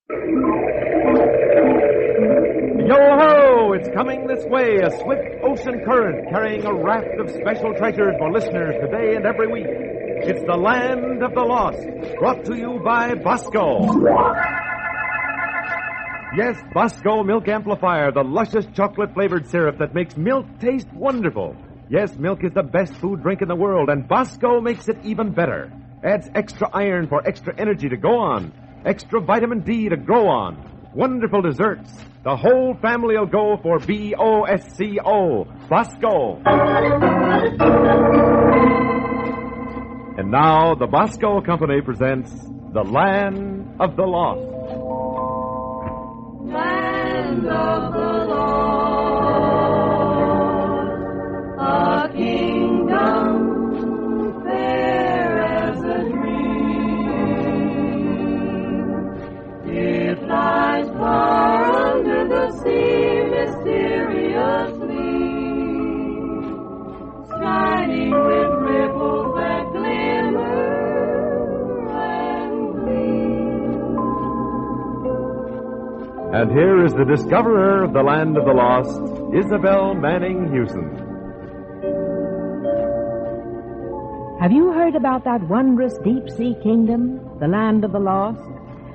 Yo-ho! It's coming this way, a swift ocean current carrying a raft of special treasures for listeners today and every week. It's the Land of the Lost, brought to you by Bosco. Yes, Bosco Milk Amplifier, the luscious chocolate-flavored syrup that makes milk taste wonderful. Yes, milk is the best food drink in the world, and Bosco makes it even better. Adds extra iron for extra energy to go on, extra vitamin D to grow on. Wonderful desserts. The whole family will go for B-O-S-C-O. Bosco. And now, the Bosco Company presents The Land of the Lost. Land of the Lost, a kingdom fair as a dream. It lies far under the sea mysteriously, shining with ripples that glimmer and gleam. And here is the discoverer of the Land of the Lost, Isabel Manning Hewson. Have you heard about that wondrous deep-sea kingdom, the Land of the Lost?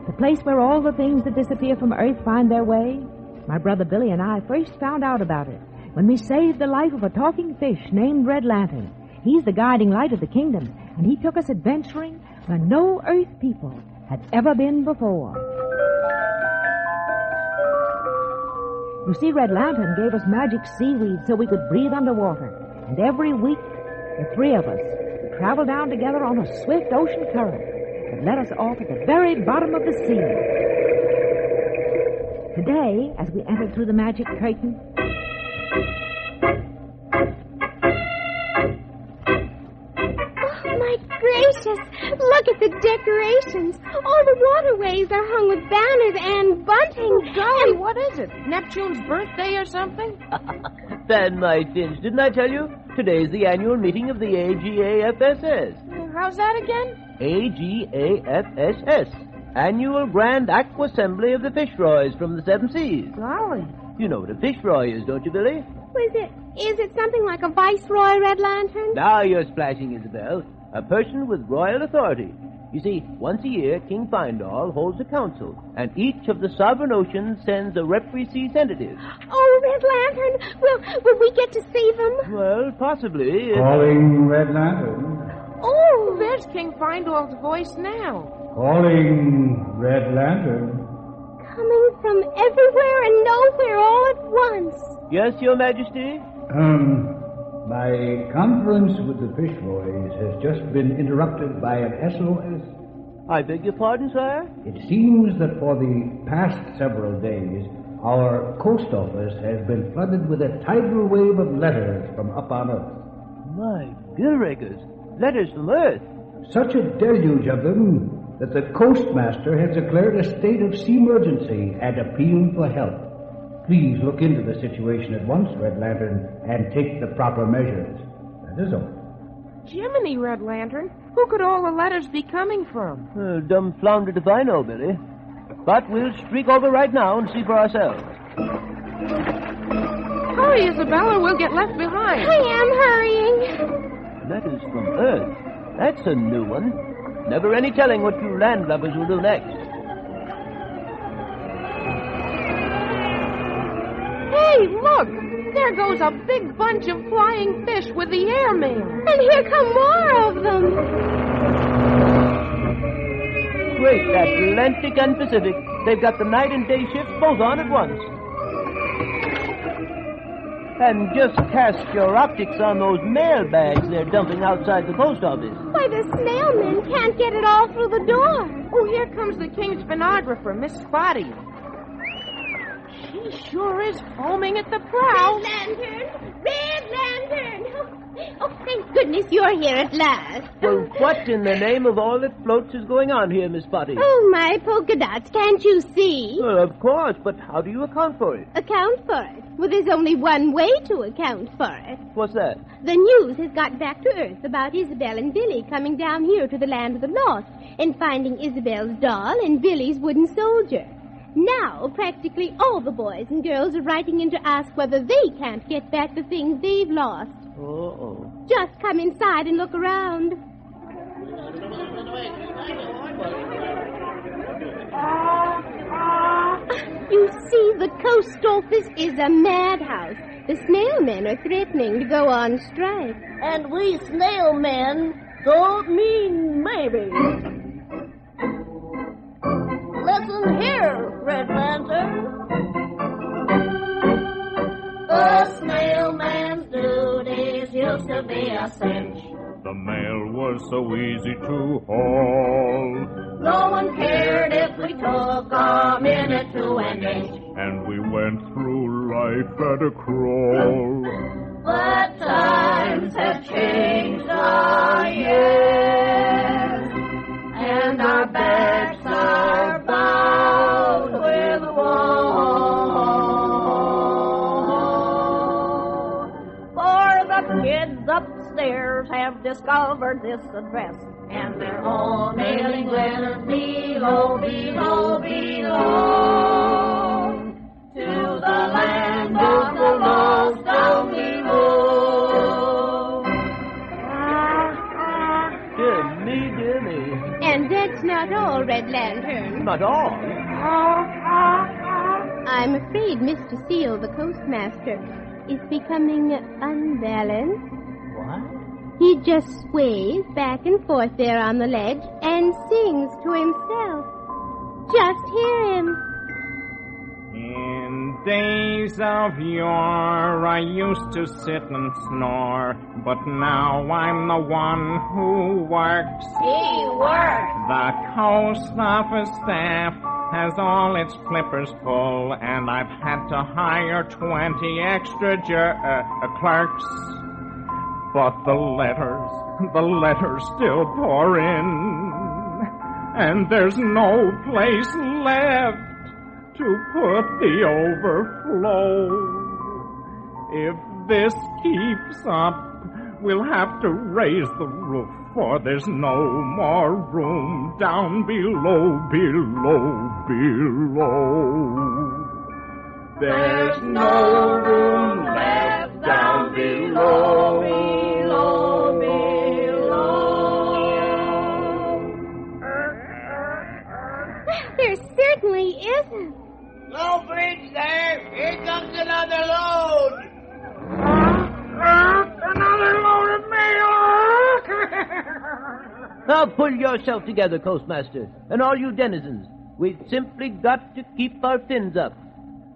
The place where all the things that disappear from Earth find their way? My brother Billy and I first found out about it when we saved the life of a talking fish named Red Lantern. He's the guiding light of the kingdom, and he took us adventuring where no Earth people had ever been before. You see, Red Lantern gave us magic seaweed so we could breathe underwater, and every week the three of us would travel down together on a swift ocean current that led us off at the very bottom of the sea. Today, as we entered through the magic curtain, oh, my gracious! Look at the decorations. All the waterways are hung with banners and bunting. Oh, golly, what is it? Neptune's birthday or something? Fan my fins, didn't I tell you? Today's the annual meeting of the AGAFSS. How's that again? AGAFSS. Annual Grand Aqua Assembly of the Fisheroys from the Seven Seas. Golly. You know what a Fisheroy is, don't you, Billy? Is it something like a viceroy, Red Lantern? Now you're splashing, Isabel. A person with royal authority. You see, once a year, King Findall holds a council, and each of the sovereign oceans sends a representative. Oh, Red Lantern, will we get to see them? Well, possibly. Calling Red Lantern. Oh, there's King Findall's voice now. Calling Red Lantern. Coming from everywhere and nowhere all at once. Yes, Your Majesty? My conference with the Fisheroys has just been interrupted by an SOS. I beg your pardon, sire? It seems that for the past several days, our coast office has been flooded with a tidal wave of letters from up on Earth. My billrakers, letters from Earth. Such a deluge of them that the Coastmaster has declared a state of sea emergency and appealed for help. Please look into the situation at once, Red Lantern, and take the proper measures. That is all. Jiminy, Red Lantern. Who could all the letters be coming from? Dumbfounded if I know, Billy. But we'll streak over right now and see for ourselves. Hurry, Isabella, we'll get left behind. I am hurrying. Letters from Earth. That's a new one. Never any telling what you landlubbers will do next. Hey, look! There goes a big bunch of flying fish with the airmail. And here come more of them. Great Atlantic and Pacific. They've got the night and day shifts both on at once. And just cast your optics on those mail bags they're dumping outside the post office. Why, the snailmen can't get it all through the door. Oh, here comes the king's stenographer, Miss Spotty. She sure is foaming at the prow. Red Lantern! Red Lantern! Oh, thank goodness you're here at last. Well, what in the name of all that floats is going on here, Miss Spotty? Oh, my polka dots, can't you see? Well, of course, but how do you account for it? Account for it? Well, there's only one way to account for it. What's that? The news has got back to Earth about Isabel and Billy coming down here to the Land of the Lost and finding Isabel's doll and Billy's wooden soldier. Now, practically all the boys and girls are writing in to ask whether they can't get back the things they've lost. Uh-oh. Just come inside and look around. You see, the post office is a madhouse. The snail men are threatening to go on strike. And we snail men don't mean maybe. Listen here, Red Lantern. A snail man's duties used to be a cinch. The mail was so easy to haul, No one cared if we took a minute to an inch. and we went through life at a crawl. But times have changed, ah, yes, and our backs are bound with woe. For the kids upstairs have discovered this address, and they're all mailing letters below, below, below, to the land of the lost down below. Dear me. And that's not all, Red Lantern. Not all. I'm afraid Mr. Seal, the postmaster, is becoming unbalanced. What? He just sways back and forth there on the ledge and sings to himself. Just hear him. In days of yore, I used to sit and snore, but now I'm the one who works. He works. The Coast Office staff has all its flippers full, and I've had to hire 20 extra clerks. But the letters still pour in, and there's no place left to put the overflow. If this keeps up, we'll have to raise the roof, for there's no more room down below, below, below. There's no room left down below, below, below. There certainly isn't. No bridge there. Here comes another load. Another load of mail! Now pull yourself together, Coastmaster, and all you denizens. We've simply got to keep our fins up.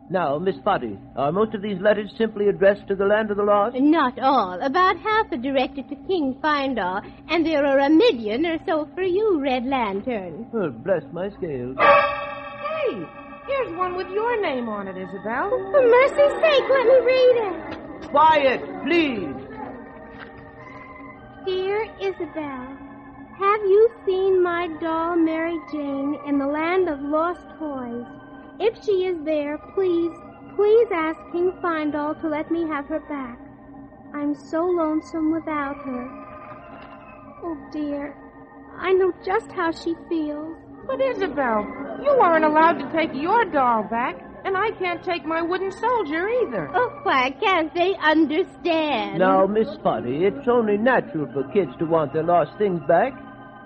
Now, Miss Spotty, are most of these letters simply addressed to the land of the lost? Not all. About half are directed to King Findall, and there are 1 million or so for you, Red Lantern. Oh, bless my scales. Hey, here's one with your name on it, Isabel. For mercy's sake, let me read it. Quiet, please. Dear Isabel, have you seen my doll Mary Jane in the land of lost toys? If she is there, please ask King Findall to let me have her back. I'm so lonesome without her. Oh, dear, I know just how she feels. But Isabel, you aren't allowed to take your doll back, and I can't take my wooden soldier either. Oh, why can't they understand? Now, Miss Spotty, it's only natural for kids to want their lost things back.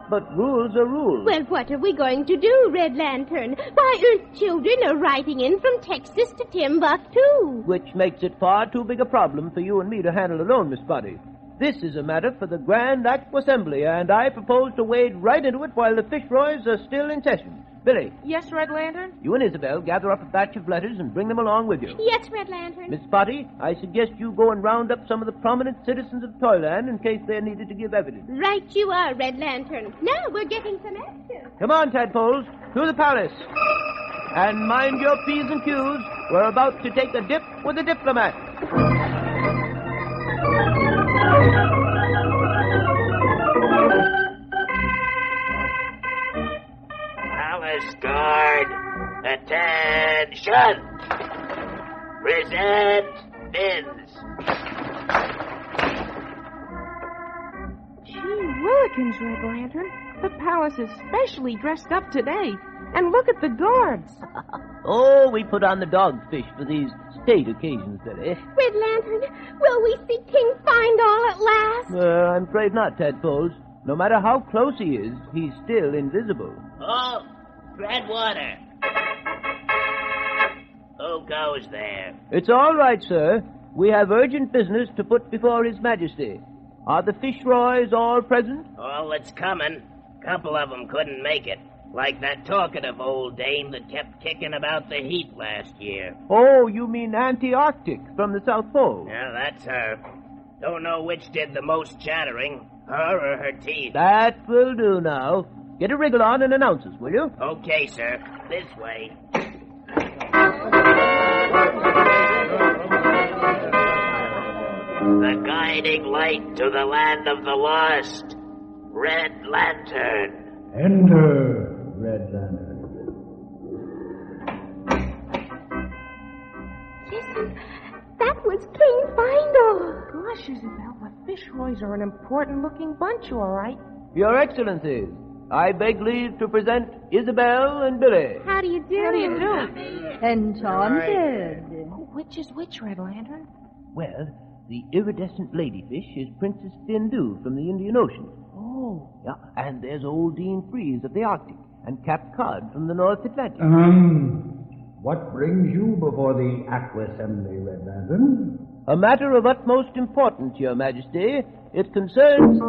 But rules are rules. Well, what are we going to do, Red Lantern? Why, Earth children are writing in from Texas to Timbuktu. Which makes it far too big a problem for you and me to handle alone, Miss Spotty. This is a matter for the Grand Aqua Assembly, and I propose to wade right into it while the Fisheroys are still in session. Billy, Yes, Red Lantern? you and Isabel gather up a batch of letters and bring them along with you. Yes, Red Lantern. Miss Spotty, I suggest you go and round up some of the prominent citizens of Toyland in case they're needed to give evidence. Right you are, Red Lantern. Now we're getting some action. Come on, tadpoles, to the palace. And mind your P's and Q's. We're about to take a dip with a diplomat. Palace Guard, attention! Present bins. Gee willikins, Red Lantern. The palace is specially dressed up today. And look at the guards. Oh, we put on the dogfish for these state occasions, Billy. Red Lantern, will we see King Findall at last? I'm afraid not, Tadpoles. No matter how close he is, he's still invisible. Oh, Redwater. Who goes there? It's all right, sir. We have urgent business to put before His Majesty. Are the Fisheroys all present? All that's coming. Couple of them couldn't make it. Like that talkative old dame that kept kicking about the heat last year. Oh, you mean Antarctic from the South Pole? Yeah, that's her. Don't know which did the most chattering, her or her teeth. That will do now. Get a wriggle on and announce us, will you? Okay, sir. This way. The guiding light to the land of the lost. Red Lantern. Enter, Red Lantern. Listen, that was King Findall. Gosh, Isabel, the Fisheroys are an important-looking bunch, all right. Your Excellencies, I beg leave to present Isabel and Billy. How do you do? How do you do? Enchanted. Which is which, Red Lantern? Well, the iridescent ladyfish is Princess Findoo from the Indian Ocean. Oh. Yeah, and there's old Dean Freeze of the Arctic, and Cap Cod from the North Atlantic. What brings you before the Aqua Assembly, Red Lantern? A matter of utmost importance, Your Majesty. It concerns...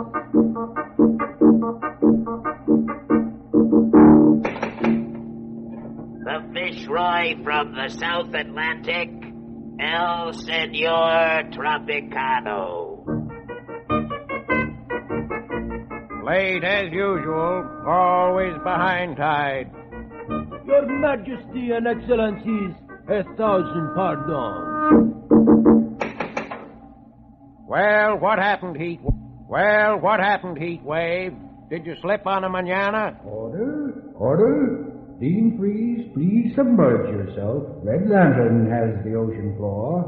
The Fisheroy from the South Atlantic, El Senor Tropicano. Late as usual, always behind tide. Your Majesty and Excellencies, 1,000 pardons. Well, what happened, Heat Wave? Did you slip on a manana? Order. Dean Freeze, please submerge yourself. Red Lantern has the ocean floor.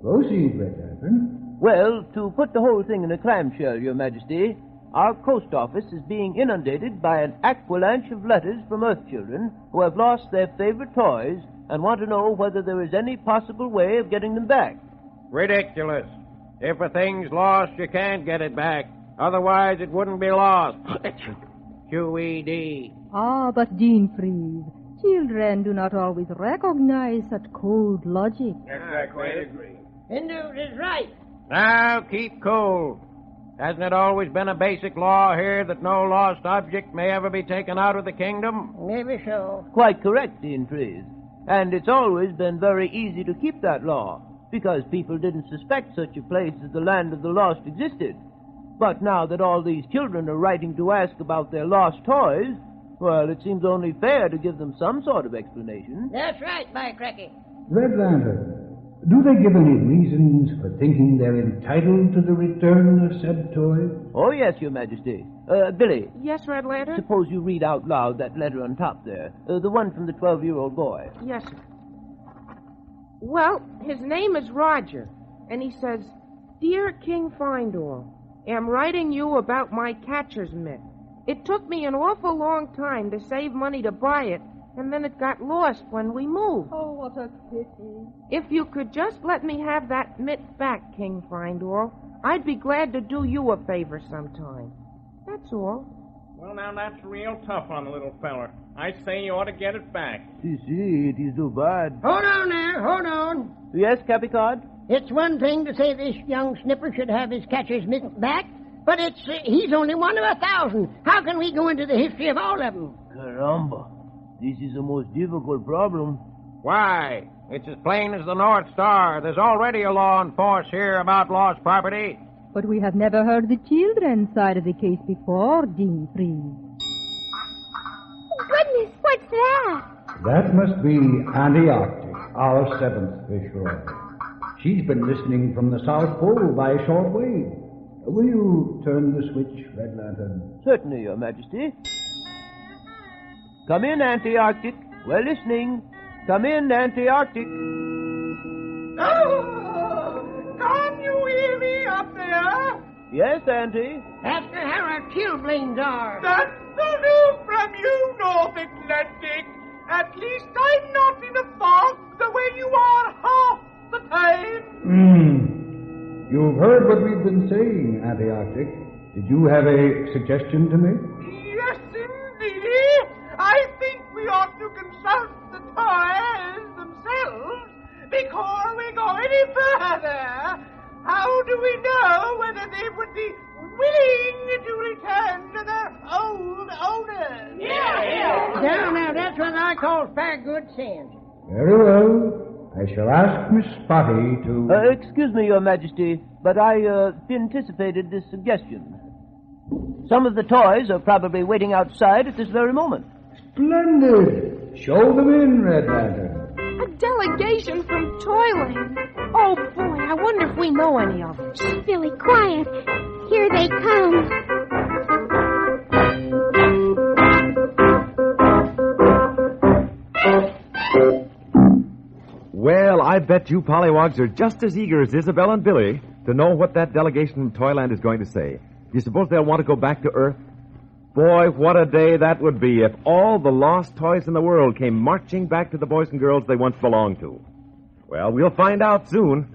Proceed, Red Lantern. Well, to put the whole thing in a clamshell, Your Majesty, our post office is being inundated by an avalanche of letters from Earth children who have lost their favorite toys and want to know whether there is any possible way of getting them back. Ridiculous. If a thing's lost, you can't get it back. Otherwise, it wouldn't be lost. QED. Ah, but Dean Freeze, children do not always recognize such cold logic. Hindu is right. Now, keep cool. Hasn't it always been a basic law here that no lost object may ever be taken out of the kingdom? Maybe so. Quite correct, Dean Freeze. And it's always been very easy to keep that law, because people didn't suspect such a place as the Land of the Lost existed. But now that all these children are writing to ask about their lost toys, well, it seems only fair to give them some sort of explanation. That's right, my Cracky. Red Lantern, do they give any reasons for thinking they're entitled to the return of said toys? Oh, yes, Your Majesty. Billy. Yes, Red Lantern? Suppose you read out loud that letter on top there, the one from the 12-year-old boy. Yes, sir. Well, his name is Roger, and he says, Dear King Findall, am writing you about my catcher's mitt. It took me an awful long time to save money to buy it, and then it got lost when we moved. Oh, what a pity. If you could just let me have that mitt back, King Findall, I'd be glad to do you a favor sometime. That's all. Well, now, that's real tough on the little feller. I say you ought to get it back. See, it is so bad. Hold on there, hold on. Yes, Cappy Cod? It's one thing to say this young snipper should have his catcher's mitt back, but he's only one of 1,000. How can we go into the history of all of them? Caramba. This is a most difficult problem. Why? It's as plain as the North Star. There's already a law in force here about lost property. But we have never heard the children's side of the case before, Dean Freeze. Goodness, what's that? That must be Antarctic, our seventh Fisheroy. She's been listening from the South Pole by a short wave. Will you turn the switch, Red Lantern? Certainly, Your Majesty. Come in, Antarctic. We're listening. Come in, Antarctic. Oh, can you hear me up there? Yes, Auntie. Ask her how our chilblains are. That's the news from you, North Atlantic. At least I'm not in a fog the way you are half the time. You've heard what we've been saying, Anti-Arctic. Did you have a suggestion to make? Yes, indeed. I think we ought to consult the toys themselves before we go any further. How do we know whether they would be willing to return to their old owners? Now, that's what I call fair good sense. Very well. I shall ask Miss Spotty to... Excuse me, Your Majesty, but I anticipated this suggestion. Some of the toys are probably waiting outside at this very moment. Splendid! Show them in, Red Lantern. A delegation from Toyland. Oh, boy, I wonder if we know any of them. Shh, Billy, quiet. Here they come. Well, I bet you pollywogs are just as eager as Isabel and Billy to know what that delegation from Toyland is going to say. Do you suppose they'll want to go back to Earth? Boy, what a day that would be if all the lost toys in the world came marching back to the boys and girls they once belonged to. Well, we'll find out soon.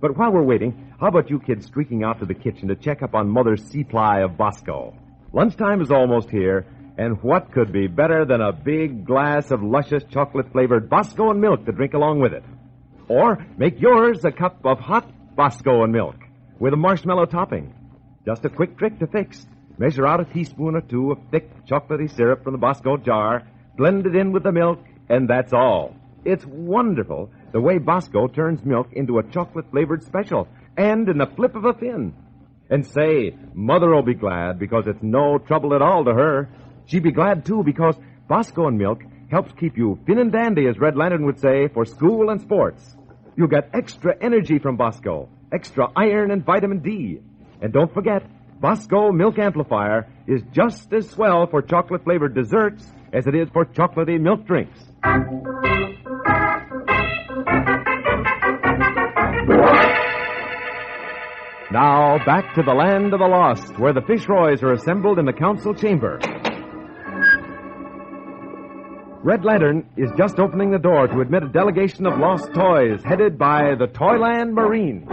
But while we're waiting, how about you kids streaking out to the kitchen to check up on Mother's supply of Bosco? Lunchtime is almost here, and what could be better than a big glass of luscious chocolate-flavored Bosco and milk to drink along with it? Or make yours a cup of hot Bosco and milk with a marshmallow topping. Just a quick trick to fix. Measure out a teaspoon or two of thick chocolatey syrup from the Bosco jar, blend it in with the milk, and that's all. It's wonderful the way Bosco turns milk into a chocolate-flavored special, and in the flip of a fin. And say, Mother will be glad because it's no trouble at all to her. She'd be glad, too, because Bosco and milk helps keep you fin and dandy, as Red Lantern would say, for school and sports. You'll get extra energy from Bosco, extra iron and vitamin D. And don't forget, Bosco Milk Amplifier is just as swell for chocolate-flavored desserts as it is for chocolatey milk drinks. Now, back to the land of the lost, where the Fisheroys are assembled in the council chamber. Red Lantern is just opening the door to admit a delegation of lost toys headed by the Toyland Marines.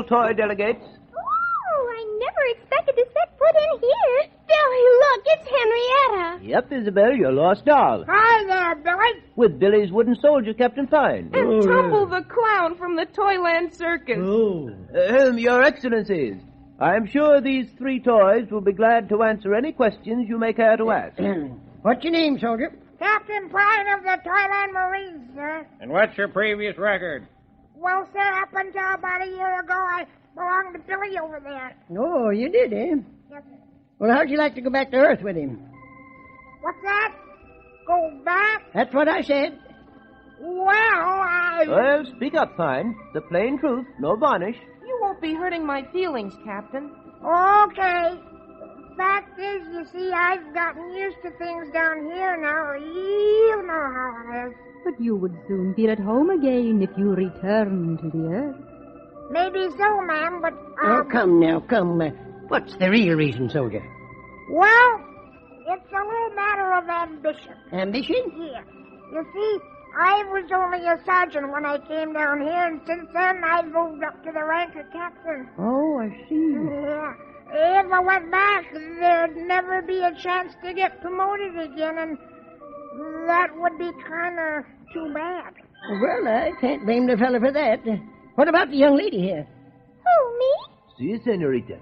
Toy delegates. Oh, I never expected to set foot in here. Billy, look, it's Henrietta. Yep, Isabel, your lost doll. Hi there, Billy. With Billy's wooden soldier, Captain Fine. And Tumble the clown from the Toyland Circus. Your Excellencies, I'm sure these three toys will be glad to answer any questions you may care to ask. What's your name, soldier? Captain Pine of the Toyland Marines, sir. And what's your previous record? Well, sir, up until about a year ago, I belonged to Billy over there. Oh, you did, eh? Yes, sir. Well, how'd you like to go back to Earth with him? What's that? Go back? That's what I said. Well, speak up, Fine. The plain truth, no varnish. You won't be hurting my feelings, Captain. Okay. Fact is, you see, I've gotten used to things down here now. You know how it is. But you would soon feel at home again if you return to the Earth. Maybe so, ma'am, but... Oh, come now, come. What's the real reason, soldier? Well, it's a little matter of ambition. Ambition? Yeah. You see, I was only a sergeant when I came down here, and since then I've moved up to the rank of captain. Oh, I see. Yeah. If I went back, there'd never be a chance to get promoted again, and that would be kind of too bad. Well, I can't blame the fella for that. What about the young lady here? Who, me? Si, senorita.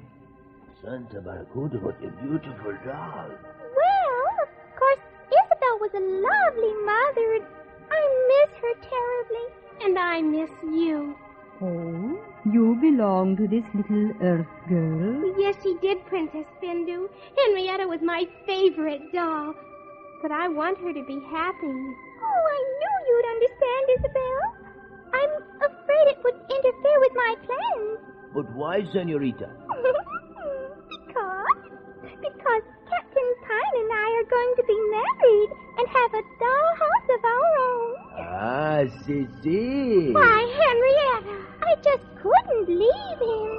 Santa Barracuda, what a beautiful doll. Well, of course, Isabel was a lovely mother. I miss her terribly, and I miss you. Oh, you belong to this little Earth girl? Yes, she did, Princess Bindu. Henrietta was my favorite doll. But I want her to be happy. Oh, I knew you'd understand, Isabel. I'm afraid it would interfere with my plans. But why, Senorita? Because Captain Pine and I are going to be married and have a dollhouse of our own. Ah, si. Why, Henrietta, I just couldn't leave him.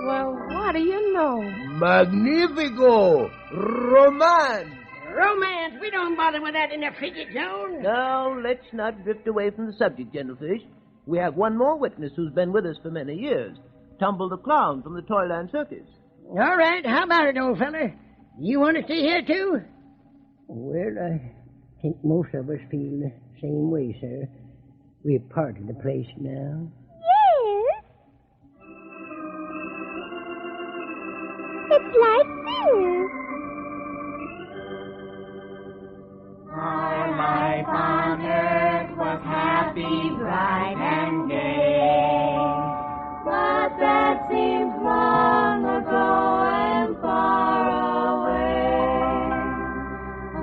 Well, what do you know? Magnifico! Romance! Romance? We don't bother with that in the frigid zone. Now, let's not drift away from the subject, Gentlefish. We have one more witness who's been with us for many years. Tumble the Clown from the Toyland Circus. All right, how about it, old feller? You want to stay here, too? Well, I think most of us feel the same way, sir. We're part of the place now. Yes. It's like this. Our life on earth was happy, bright, and gay. But that seems long ago and far away.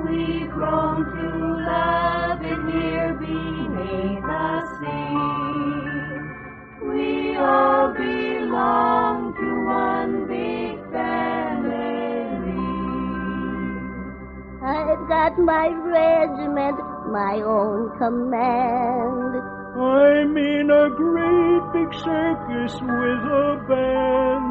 We've grown to love it here beneath the sea. We all belong to one big family. I've got my regiment, my own command. I'm in a great big circus with a band.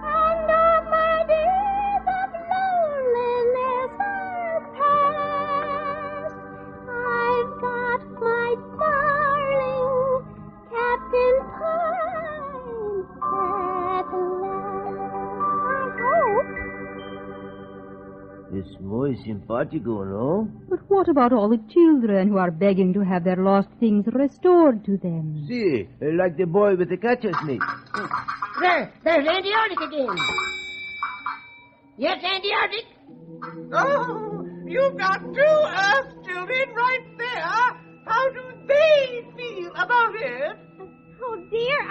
And all my days of loneliness are past. I've got my darling Captain Pine at last. I hope. It's muy simpatico, no? But what about all the children who are begging to have their lost things restored to them? See, like the boy with the catcher's mitt. There's Andy Arctic again. Yes, Andy Arctic? Oh, you've got two Earth children right there. How do they feel about it? Oh, dear,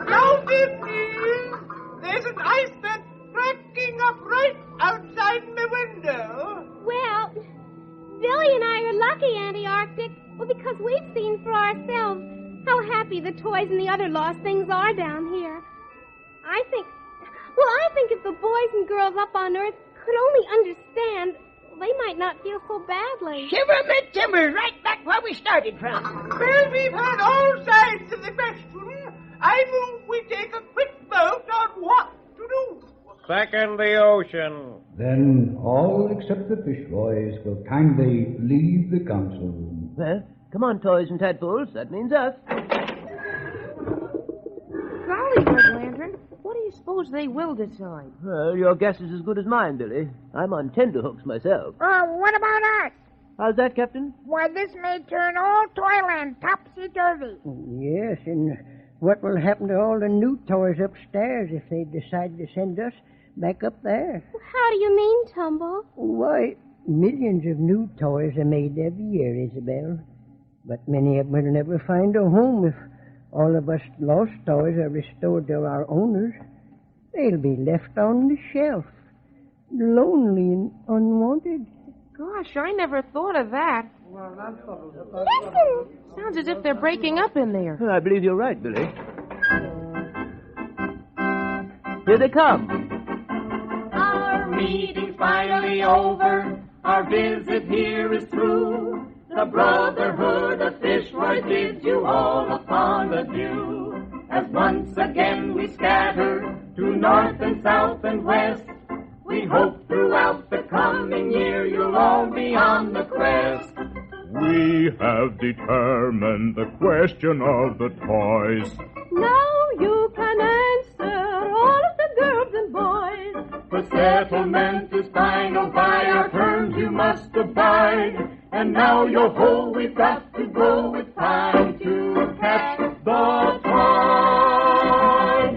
How it is? There's an ice vent cracking up right outside my window. Well, Billy and I are lucky, Auntie Arctic. Well, because we've seen for ourselves how happy the toys and the other lost things are down here. I think if the boys and girls up on Earth could only understand, they might not feel so badly. Shiver me timbers, right back where we started from. Well, we've heard all sides of the question. I move we take a quick vote on what to do. Second the ocean. Then all except the Fisheroys will kindly leave the council room. Well, come on, toys and tadpoles. That means us. Golly, Red Lantern, what do you suppose they will decide? Well, your guess is as good as mine, Billy. I'm on tenterhooks myself. What about us? How's that, Captain? Why, this may turn all Toyland topsy-turvy. Yes, and what will happen to all the new toys upstairs if they decide to send us back up there? How do you mean, Tumble? Why, millions of new toys are made every year, Isabel. But many of them will never find a home if all of us lost toys are restored to our owners. They'll be left on the shelf, lonely and unwanted. Gosh, I never thought of that. Listen! Sounds as if they're breaking up in there. I believe you're right, Billy. Here they come. Our meeting's finally over. Our visit here is through. The Brotherhood of Fisheroys bids you all upon adieu. As once again we scatter to north and south and west, we hope throughout the coming year you'll all be on the quest. We have determined the question of the toys. Now you can answer all of the girls and boys. The settlement is final, by our terms you must abide. And now yo-ho, we've got to go, it's time to catch the tide.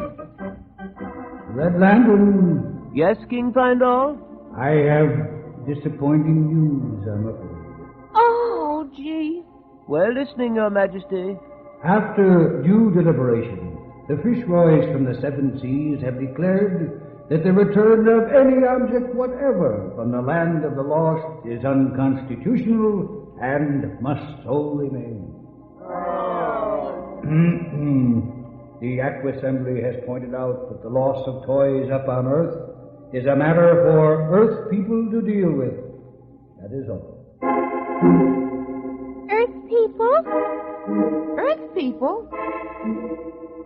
Landon. Yes, King Findall? I have disappointing news, I'm afraid. Oh, gee. Well, listening, Your Majesty. After due deliberation, the Fisheroys from the seven seas have declared that the return of any object whatever from the land of the lost is unconstitutional and must so remain. The Aqua Assembly has pointed out that the loss of toys up on Earth is a matter for Earth people to deal with. That is all. Earth people? Earth people?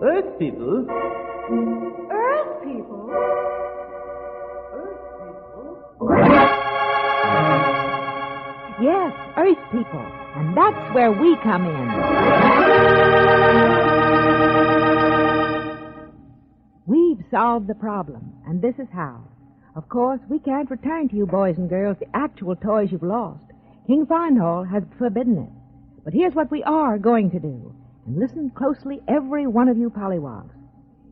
Earth people? Earth people? Yes, Earth people. And that's where we come in. We've solved the problem, and this is how. Of course, we can't return to you boys and girls the actual toys you've lost. King Findall has forbidden it. But here's what we are going to do. And listen closely, every one of you pollywogs.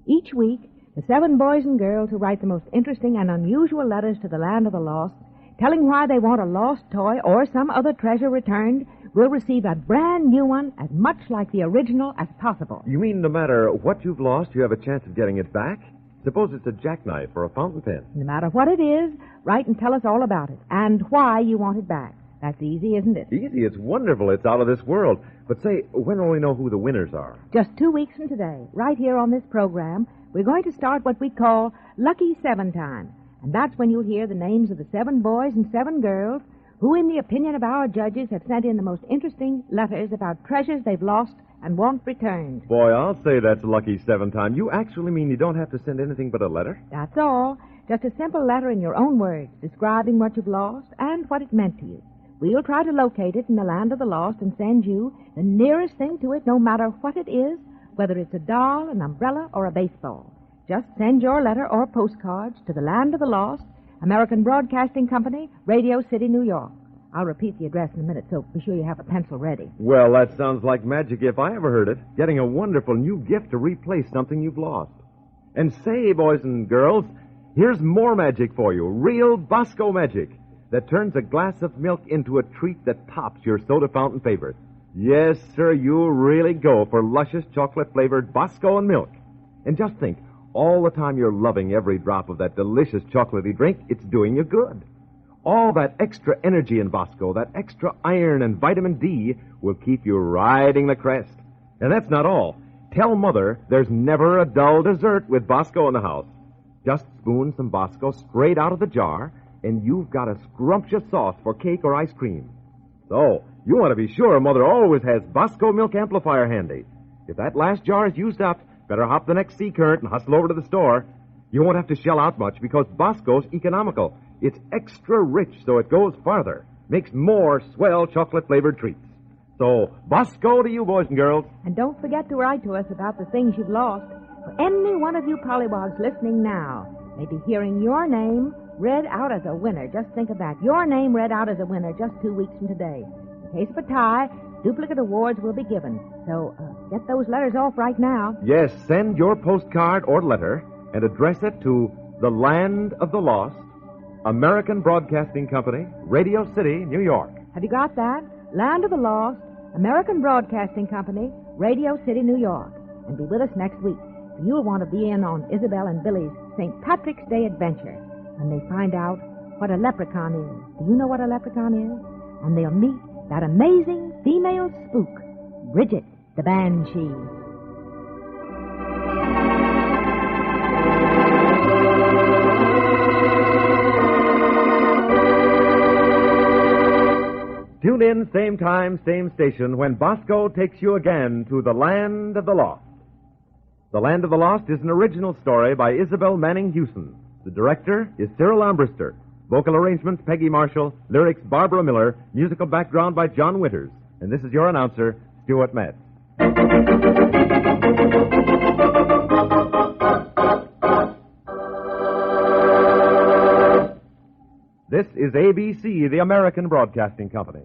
Each week, the 7 boys and girls who write the most interesting and unusual letters to the land of the lost, telling why they want a lost toy or some other treasure returned, will receive a brand new one as much like the original as possible. You mean no matter what you've lost, you have a chance of getting it back? Suppose it's a jackknife or a fountain pen. No matter what it is, write and tell us all about it and why you want it back. That's easy, isn't it? Easy. It's wonderful. It's out of this world. But say, when will we know who the winners are? Just 2 weeks from today, right here on this program, we're going to start what we call Lucky 7 Time. And that's when you'll hear the names of the 7 boys and 7 girls who, in the opinion of our judges, have sent in the most interesting letters about treasures they've lost and want returned. Boy, I'll say that's Lucky 7 Time. You actually mean you don't have to send anything but a letter? That's all. Just a simple letter in your own words, describing what you've lost and what it meant to you. We'll try to locate it in the land of the lost and send you the nearest thing to it, no matter what it is, whether it's a doll, an umbrella, or a baseball. Just send your letter or postcards to the land of the lost, American Broadcasting Company, Radio City, New York. I'll repeat the address in a minute, so be sure you have a pencil ready. Well, that sounds like magic if I ever heard it. Getting a wonderful new gift to replace something you've lost. And say, boys and girls, here's more magic for you. Real Bosco magic that turns a glass of milk into a treat that tops your soda fountain favorite. Yes, sir, you really go for luscious chocolate-flavored Bosco and milk. And just think, all the time you're loving every drop of that delicious chocolatey drink, it's doing you good. All that extra energy in Bosco, that extra iron and vitamin D, will keep you riding the crest. And that's not all. Tell Mother there's never a dull dessert with Bosco in the house. Just spoon some Bosco straight out of the jar, and you've got a scrumptious sauce for cake or ice cream. So, you want to be sure Mother always has Bosco Milk Amplifier handy. If that last jar is used up, better hop the next sea current and hustle over to the store. You won't have to shell out much because Bosco's economical. It's extra rich, so it goes farther. Makes more swell chocolate-flavored treats. So, Bosco to you, boys and girls. And don't forget to write to us about the things you've lost. For any one of you pollywogs listening now may be hearing your name read out as a winner. Just think of that. Your name read out as a winner just 2 weeks from today. In case of a tie, duplicate awards will be given. So, get those letters off right now. Yes, send your postcard or letter and address it to the Land of the Lost, American Broadcasting Company, Radio City, New York. Have you got that? Land of the Lost, American Broadcasting Company, Radio City, New York. And be with us next week. You'll want to be in on Isabel and Billy's St. Patrick's Day adventure when they find out what a leprechaun is. Do you know what a leprechaun is? And they'll meet that amazing female spook, Bridget the Banshee. Tune in, same time, same station, when Bosco takes you again to the Land of the Lost. The Land of the Lost is an original story by Isabel Manning Hewson. The director is Cyril Armbruster. Vocal arrangements, Peggy Marshall. Lyrics, Barbara Miller. Musical background by John Winters. And this is your announcer, Stuart Metz. This is ABC, the American Broadcasting Company.